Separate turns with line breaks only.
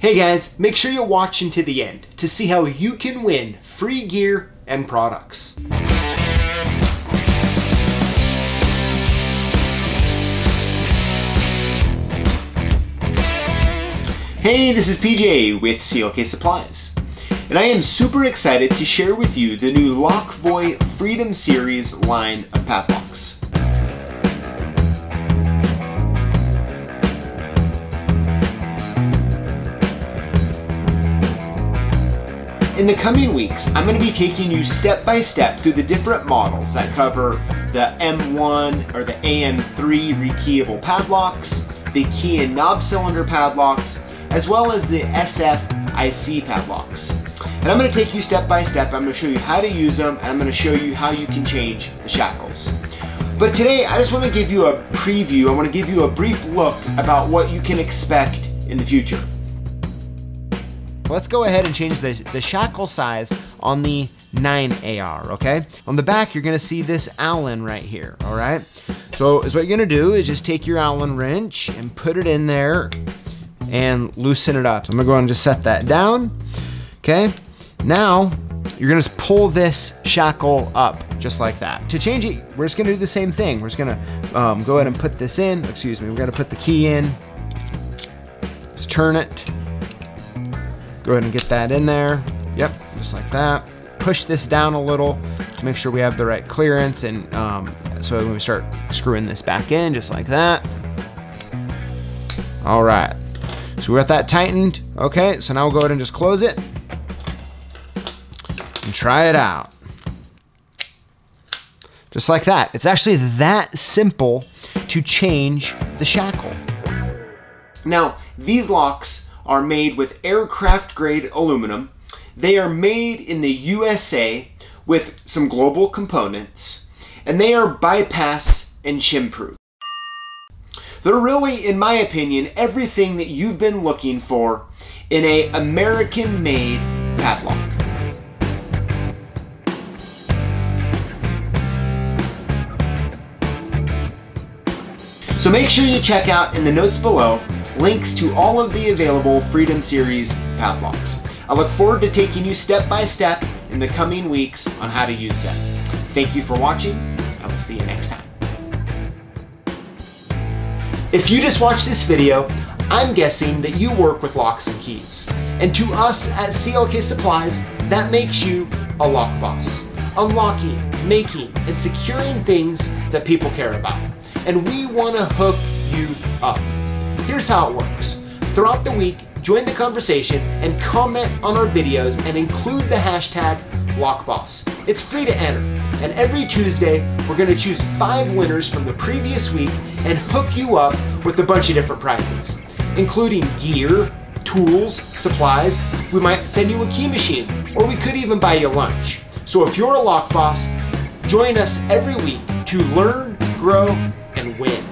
Hey guys, make sure you watch until the end to see how you can win free gear and products. Hey, this is PJ with CLK Supplies, and I am super excited to share with you the new LockVoy Freedom Series line of padlocks. In the coming weeks, I'm going to be taking you step by step through the different models that cover the M1 or the AM3 re-keyable padlocks, the key and knob cylinder padlocks, as well as the SFIC padlocks. And I'm going to take you step by step. I'm going to show you how to use them, and I'm going to show you how you can change the shackles. But today, I just want to give you a preview. I want to give you a brief look about what you can expect in the future. Let's go ahead and change the shackle size on the 9AR, okay? On the back, you're gonna see this Allen right here, all right? So what you're gonna do is just take your Allen wrench and put it in there and loosen it up. So I'm gonna go ahead and just set that down, okay? Now, you're gonna just pull this shackle up just like that. To change it, we're just gonna do the same thing. We're just gonna go ahead and put this in, excuse me, we're gonna put the key in, let's turn it. Go ahead and get that in there. Yep, just like that. Push this down a little to make sure we have the right clearance, and so when we start screwing this back in, just like that. All right, so we got that tightened. Okay, so now we'll go ahead and just close it and try it out. Just like that. It's actually that simple to change the shackle. Now, these locks are made with aircraft grade aluminum. They are made in the USA with some global components, and they are bypass and shim proof. They're really, in my opinion, everything that you've been looking for in a American made padlock. So make sure you check out in the notes below links to all of the available Freedom Series padlocks. I look forward to taking you step by step in the coming weeks on how to use them. Thank you for watching. I will see you next time. If you just watched this video, I'm guessing that you work with locks and keys. And to us at CLK Supplies, that makes you a lock boss. Unlocking, making, and securing things that people care about. And we want to hook you up. Here's how it works. Throughout the week, join the conversation and comment on our videos and include the hashtag LockBoss. It's free to enter. And every Tuesday, we're going to choose 5 winners from the previous week and hook you up with a bunch of different prizes, including gear, tools, supplies. We might send you a key machine, or we could even buy you lunch. So if you're a lock boss, join us every week to learn, grow, and win.